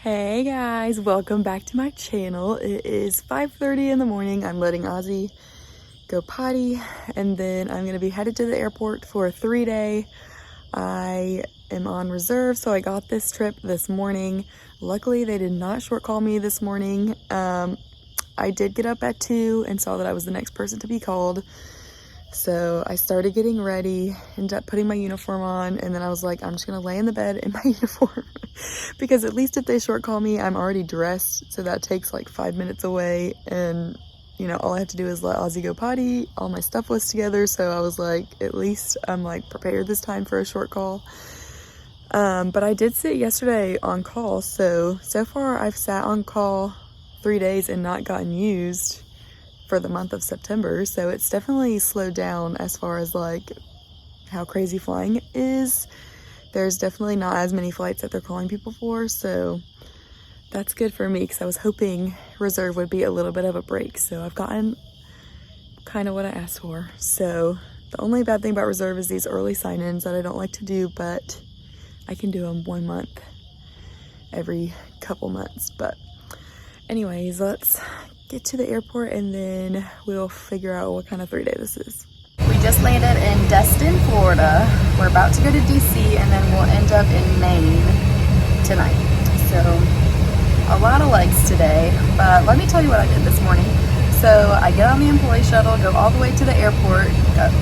Hey guys, welcome back to my channel. It is 5:30 in the morning. I'm letting Ozzy go potty and then I'm gonna be headed to the airport for a 3-day. I am on reserve, so I got this trip this morning. Luckily, they did not short call me this morning. I did get up at 2 and saw that I was the next person to be called. So I started getting ready, ended up putting my uniform on, and then I was like, I'm just gonna lay in the bed in my uniform because at least if they short call me, I'm already dressed. So that takes like 5 minutes away, and you know, all I have to do is let Ozzy go potty. All my stuff was together, so I was like, at least I'm like prepared this time for a short call. But I did sit yesterday on call, so far I've sat on call 3 days and not gotten used for the month of September, so it's definitely slowed down as far as like how crazy flying is. There's definitely not as many flights that they're calling people for, so that's good for me because I was hoping reserve would be a little bit of a break. So I've gotten kind of what I asked for. So the only bad thing about reserve is these early sign-ins that I don't like to do, but I can do them 1 month every couple months. But anyways, let's get to the airport and then we'll figure out what kind of 3-day this is. We just landed in Destin, Florida. We're about to go to DC and then we'll end up in Maine tonight. So a lot of legs today, but let me tell you what I did this morning. So I get on the employee shuttle, go all the way to the airport,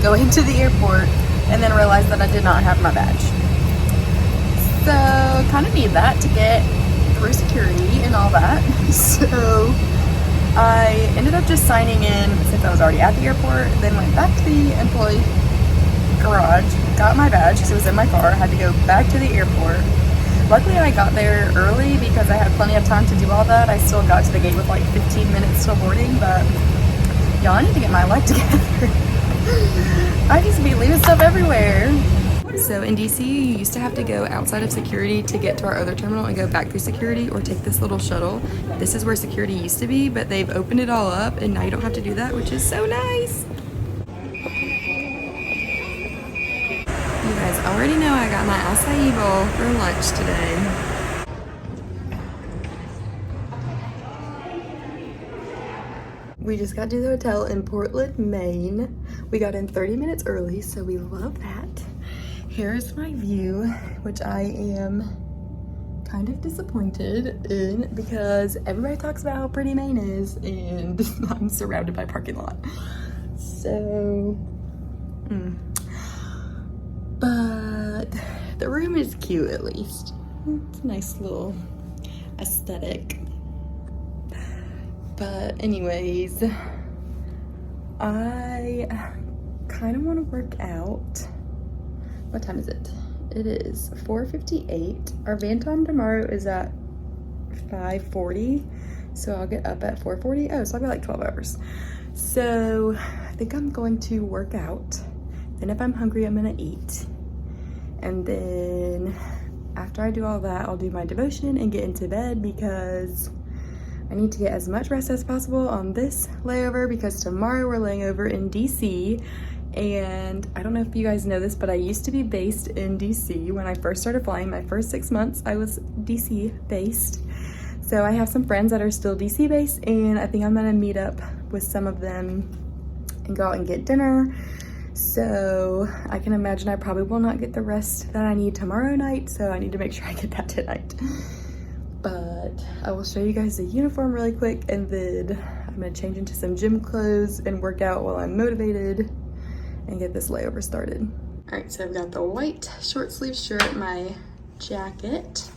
go into the airport, and then realize that I did not have my badge. So kind of need that to get through security and all that. So I ended up just signing in since I was already at the airport, then went back to the employee garage, got my badge because it was in my car, had to go back to the airport. Luckily I got there early because I had plenty of time to do all that. I still got to the gate with like 15 minutes till boarding, but y'all, I need to get my life together. I just be leaving stuff everywhere. So in DC, you used to have to go outside of security to get to our other terminal and go back through security or take this little shuttle. This is where security used to be, but they've opened it all up and now you don't have to do that, which is so nice. You guys already know I got my acai bowl for lunch today. We just got to the hotel in Portland, Maine. We got in 30 minutes early, so we love that. Here's my view, which I am kind of disappointed in because everybody talks about how pretty Maine is and I'm surrounded by parking lot. So, but the room is cute at least. It's a nice little aesthetic. But anyways, I kind of want to work out. What time is it? It is 4:58. Our van time tomorrow is at 5:40. So I'll get up at 4:40. Oh, so I'll be like 12 hours. So I think I'm going to work out. Then if I'm hungry, I'm gonna eat. And then after I do all that, I'll do my devotion and get into bed because I need to get as much rest as possible on this layover because tomorrow we're laying over in DC. And I don't know if you guys know this, but I used to be based in DC. When I first started flying, my first 6 months, I was DC based. So I have some friends that are still DC based and I think I'm gonna meet up with some of them and go out and get dinner. So I can imagine I probably will not get the rest that I need tomorrow night. So I need to make sure I get that tonight. But I will show you guys the uniform really quick and then I'm gonna change into some gym clothes and work out while I'm motivated and get this layover started. All right, so I've got the white short sleeve shirt, my jacket,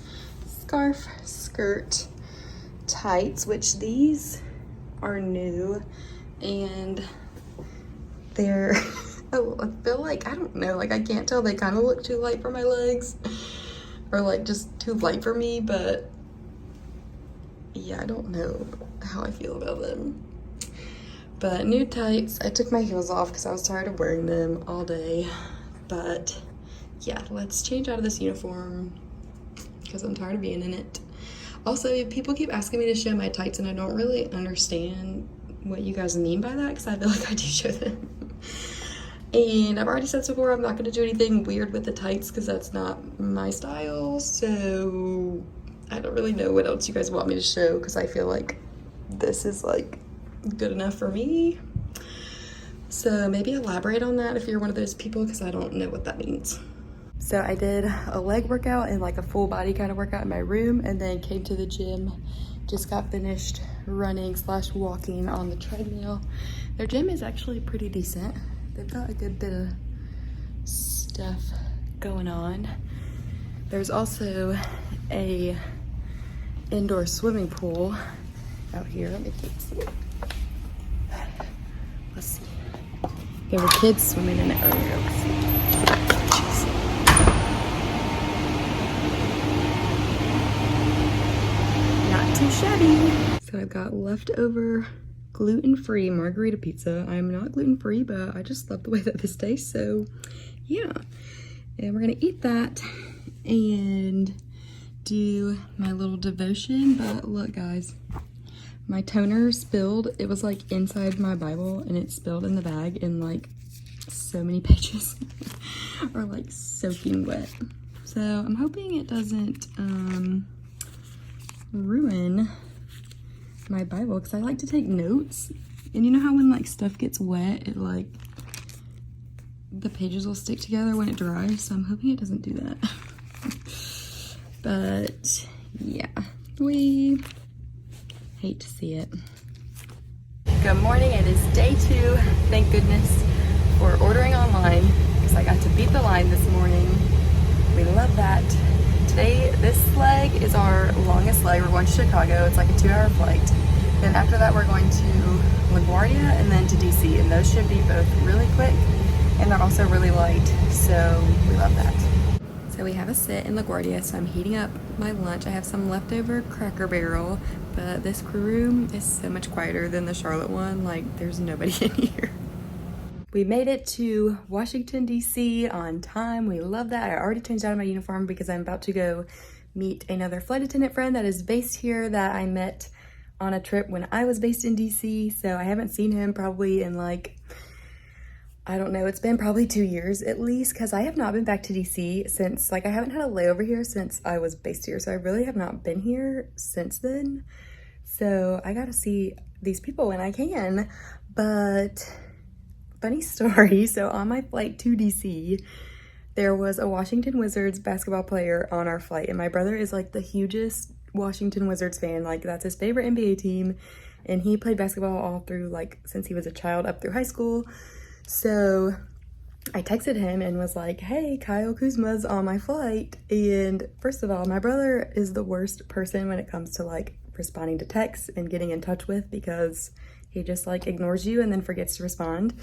scarf, skirt, tights, which these are new and they're, oh, I feel like, I don't know, like I can't tell, they kind of look too light for my legs or like just too light for me, but yeah, I don't know how I feel about them. But new tights. I took my heels off because I was tired of wearing them all day. But yeah, let's change out of this uniform because I'm tired of being in it. Also, people keep asking me to show my tights and I don't really understand what you guys mean by that because I feel like I do show them. And I've already said before, I'm not going to do anything weird with the tights because that's not my style. So I don't really know what else you guys want me to show because I feel like this is like good enough for me. So maybe elaborate on that if you're one of those people, because I don't know what that means. So I did a leg workout and like a full body kind of workout in my room, and then came to the gym. Just got finished running / walking on the treadmill. Their gym is actually pretty decent. They've got a good bit of stuff going on. There's also a indoor swimming pool out here. Let me see it. Let's see. There were kids swimming in it earlier. Let's see. Jeez. Not too shabby. So I've got leftover gluten-free margarita pizza. I'm not gluten-free, but I just love the way that this tastes. So yeah, and we're gonna eat that and do my little devotion. But look guys, my toner spilled. It was like inside my Bible and it spilled in the bag, and like so many pages are like soaking wet. So I'm hoping it doesn't ruin my Bible, because I like to take notes. And you know how when like stuff gets wet, it like the pages will stick together when it dries. So I'm hoping it doesn't do that. But yeah, we hate to see it. Good morning, it is day 2. Thank goodness for ordering online, because I got to beat the line this morning. We love that. Today, this leg is our longest leg. We're going to Chicago. It's like a 2-hour flight. Then after that, we're going to LaGuardia and then to DC. And those should be both really quick, and they're also really light. So we love that. So we have a sit in LaGuardia, so I'm heating up my lunch. I have some leftover Cracker Barrel, but this crew room is so much quieter than the Charlotte one. Like, there's nobody in here. We made it to Washington, D.C. on time. We love that. I already changed out of my uniform because I'm about to go meet another flight attendant friend that is based here that I met on a trip when I was based in D.C. So I haven't seen him probably in like, I don't know, it's been probably 2 years at least, because I have not been back to DC since, like, I haven't had a layover here since I was based here. So I really have not been here since then. So I got to see these people when I can. But funny story, so on my flight to DC, there was a Washington Wizards basketball player on our flight. And my brother is like the hugest Washington Wizards fan. Like, that's his favorite NBA team. And he played basketball all through, like, since he was a child up through high school. So I texted him and was like, hey, Kyle Kuzma's on my flight. And first of all, my brother is the worst person when it comes to like responding to texts and getting in touch with, because he just like ignores you and then forgets to respond.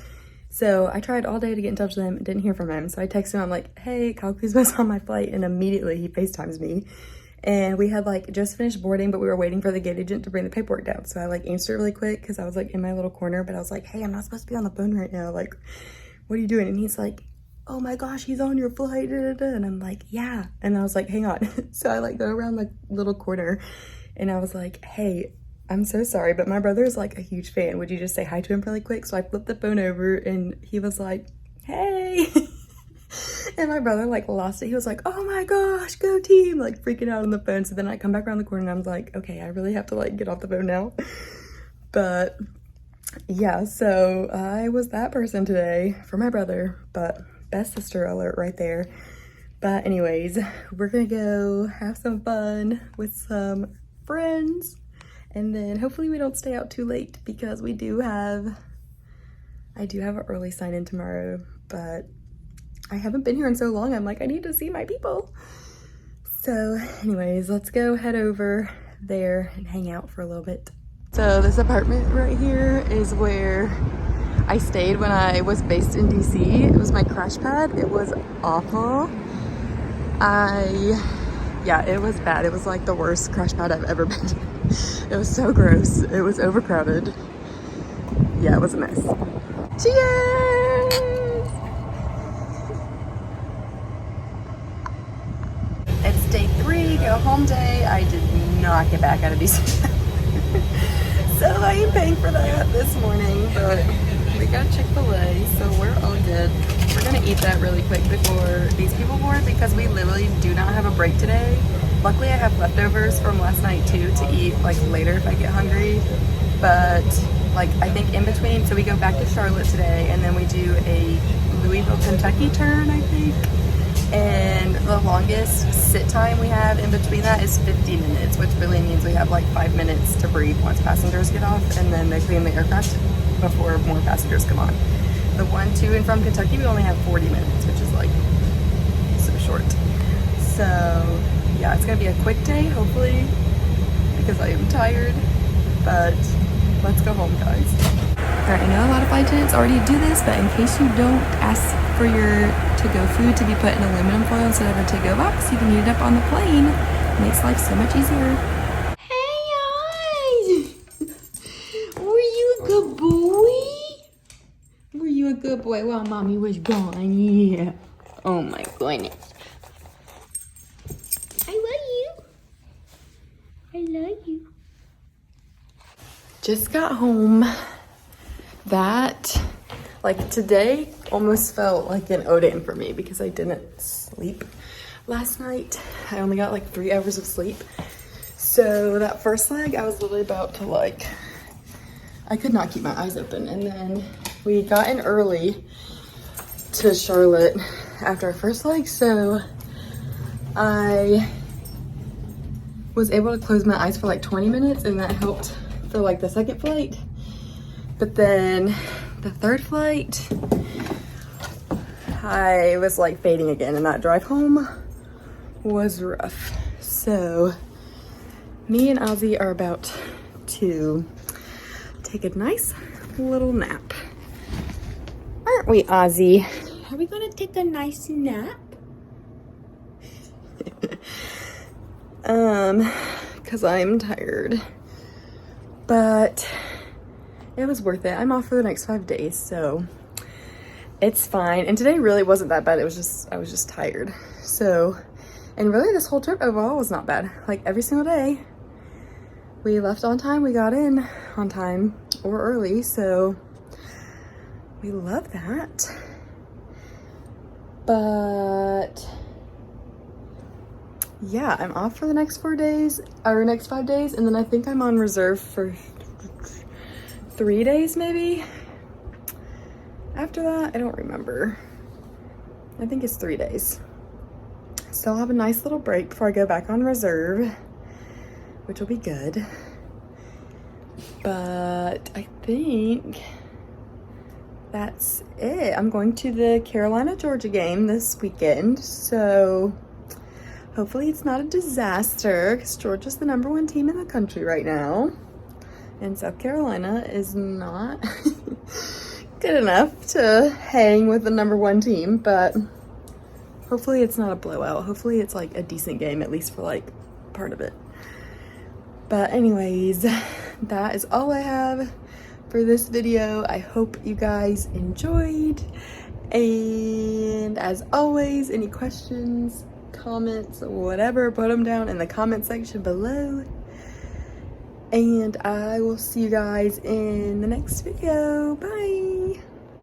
So I tried all day to get in touch with him and didn't hear from him. So I texted him, I'm like, hey, Kyle Kuzma's on my flight. And immediately he FaceTimes me. And we had like just finished boarding, but we were waiting for the gate agent to bring the paperwork down. So I like answered really quick because I was like in my little corner, but I was like, hey, I'm not supposed to be on the phone right now. Like, what are you doing? And he's like, oh my gosh, he's on your flight. Da, da, da. And I'm like, yeah. And I was like, hang on. So I like go around the little corner and I was like, hey, I'm so sorry, but my brother is like a huge fan. Would you just say hi to him really quick? So I flipped the phone over and he was like, hey. And my brother like lost it. He was like, oh my gosh, go team, like freaking out on the phone. So then I come back around the corner and I'm like, okay, I really have to like get off the phone now. But yeah, so I was that person today for my brother, but best sister alert right there. But anyways, we're gonna go have some fun with some friends, and then hopefully we don't stay out too late, because I do have an early sign-in tomorrow, but I haven't been here in so long. I'm like, I need to see my people. So anyways, let's go head over there and hang out for a little bit. So this apartment right here is where I stayed when I was based in DC. It was my crash pad. It was awful. Yeah, it was bad. It was like the worst crash pad I've ever been to. It was so gross. It was overcrowded. Yeah, it was a mess. Cheers! It's day 3, go home day. I did not get back out of DC. So I am paying for that this morning, but we got Chick-fil-A, so we're all good. We're gonna eat that really quick before these people board, because we literally do not have a break today. Luckily I have leftovers from last night too to eat like later if I get hungry. But like I think in between, so we go back to Charlotte today and then we do a Louisville, Kentucky turn, I think. And the longest sit time we have in between that is 50 minutes, which really means we have like 5 minutes to breathe once passengers get off, and then they clean the aircraft before more passengers come on. The one to and from Kentucky, we only have 40 minutes, which is like so short. So yeah, it's gonna be a quick day, hopefully, because I am tired, but let's go home, guys. All right, I know a lot of flight attendants already do this, but in case you don't, ask for your to-go food to be put in aluminum foil instead of a to-go box. You can heat it up on the plane. It makes life so much easier. Hey, guys! Were you a good boy? Were you a good boy while mommy was gone? Yeah. Oh my goodness. I love you. I love you. Just got home. That, like today, almost felt like an ode for me because I didn't sleep last night. I only got like 3 hours of sleep. So that first leg, I was literally about to like, I could not keep my eyes open. And then we got in early to Charlotte after our first leg. So I was able to close my eyes for like 20 minutes and that helped for like the second flight. But then the third flight, I was like fading again, and that drive home was rough. So me and Ozzy are about to take a nice little nap. Aren't we, Ozzy? Are we gonna take a nice nap? Cause I'm tired, but it was worth it. I'm off for the next 5 days, so it's fine. And today really wasn't that bad. It was just, I was just tired. So, and really this whole trip overall was not bad. Like every single day, we left on time, we got in on time or early. So we love that. But yeah, I'm off for the next 4 days, or next 5 days. And then I think I'm on reserve for 3 days maybe. After that, I don't remember. I think it's 3 days. So I'll have a nice little break before I go back on reserve, which will be good. But I think that's it. I'm going to the Carolina-Georgia game this weekend, so hopefully it's not a disaster because Georgia's the #1 team in the country right now. And South Carolina is not good enough to hang with the #1 team, but hopefully it's not a blowout. Hopefully it's like a decent game, at least for like part of it. But anyways, that is all I have for this video. I hope you guys enjoyed. And as always, any questions, comments, whatever, put them down in the comment section below. And I will see you guys in the next video. Bye.